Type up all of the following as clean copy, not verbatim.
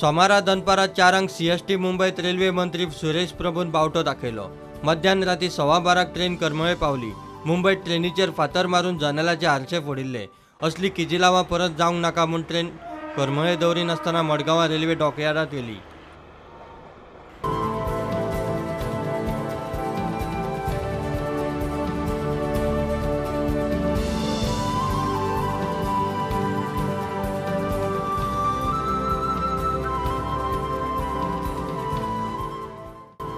सोमारा दनपारा 4 अंक CST मुंबईत रेल्वे मंत्री सुरेश प्रभून बावटो दाखयलो। मध्यान राती 12:15 ट्रेन करमळे पावली। मुंबईत ट्रेनीचेर फातर मारून जनेलाचे आरशे फोडिल्ले। असली किजिलावां परत जावंक नाका म्हूण ट्रेन करमळे दवरी नासतना मडगांवां रेल्वे डॉकयार्डात व्हेली।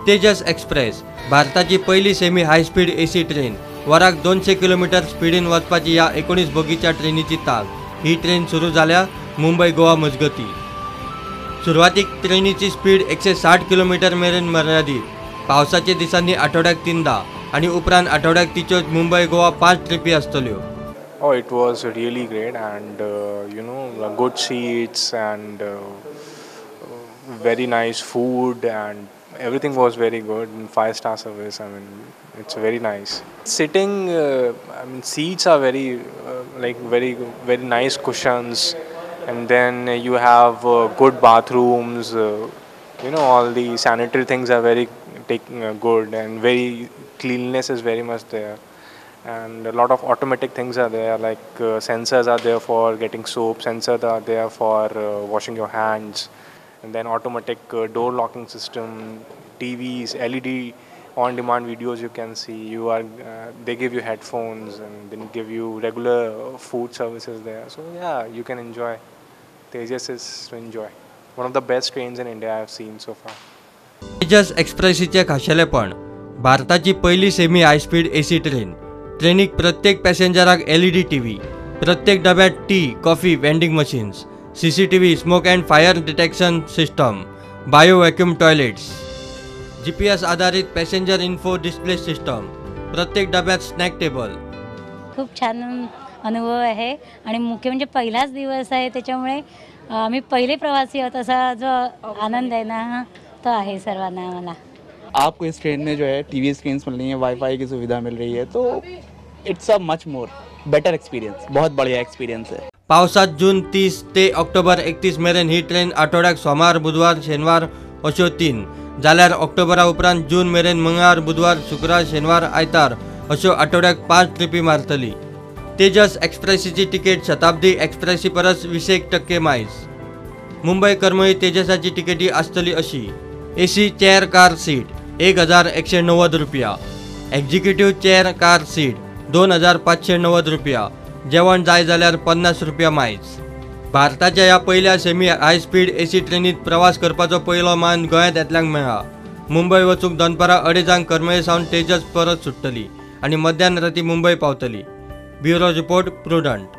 तेजस एक्सप्रेस भारताची पहिली semi high speed AC train. वराक 200 किलोमीटर स्पीडीन वचपाची या 19 बोगीच्या ट्रेनीची ताक। ही ट्रेन सुरू जाल्या मुंबई गोवा मजगती। सुरवातीक ट्रेनीची स्पीड 160 किलोमीटर मेरेन मर्यादित। पावसाच्या दिसांनी आठवड्याक 3दा आणि उपरांत आठवड्याक तिच्यो मुंबई गोवा 5 ट्रिपी आसतल्यो। Oh, it was really great and good seats and very nice food and everything was very good. 5-star service. I mean, it's very nice. Sitting, seats are very nice cushions, and then you have good bathrooms. All the sanitary things are very good, and very cleanliness is very much there. And a lot of automatic things are there, like sensors are there for getting soap, sensors are there for washing your hands, and then automatic door locking system, TVs, LED on-demand videos you can see. They give you headphones and then give you regular food services there. So yeah, you can enjoy. Tejas is to enjoy. One of the best trains in India I have seen so far. Tejas एक्सप्रेसीचे खाशेलेपण भारताची पहिली semi high speed AC train. ट्रेनीक प्रत्येक पॅसेंजराक LED TV, प्रत्येक डब्यात tea, coffee, vending machines, CCTV, smoke and fire detection system, bio vacuum toilets, GPS आधारित पॅसेंजर इन्फो डिस्प्ले सिस्टम, प्रत्येक डब्यात स्नॅक टेबल। खूप छान अनुभव आहे आणि मुख्य म्हणजे पहिलाच दिवस आहे, त्याच्यामुळे आम्ही पहिले प्रवासी आहोत असा जो आनंद आहे ना तो आहे सर्वांना। मला आपको इस ट्रेन में जो है TV स्क्रीन्स मिल रही हैं, वाईफाई की सुविधा मिल रही है, तो it's a much more better experience. बहुत बढ़िया एक्सपीरियंस है। पावसात जून 30 ते ऑक्टोबर 31 मेरेन ही ट्रेन आठवड्याक सोमार, बुधवार, शेनवार अश्यो 3 जाल्यार ऑक्टोबरा उपरांत जून मेरेन मंगळार, बुधवार, शुक्रार, शेनवार, आयतार अश्यो आठवड्याक 5 ट्रिपी मारतली। तेजस एक्सप्रेसीची तिकेट शताब्दी एक्सप्रेसी परस 20% मायज। मुंबई करमळी तेजसाची तिकेटी आसतली अशी: AC चेअर कार सीट 1190 रुपया, एक्झिक्युटिव्ह चेअर कार सीट 2590 रुपया, जेवण जाय जाल्यार 50 रुपया मायज। भारताच्या या पहिल्या सेमी हाय स्पीड AC ट्रेनीत प्रवास करपाचो पहिलो मान गोंयांत येतल्यांक मेळ्ळा। मुंबई वचूंक दनपारा 2:30 करमळे सावन तेजस परत सुट्टली आणि मध्यान राती मुंबई पावतली। Bureau report, prudent.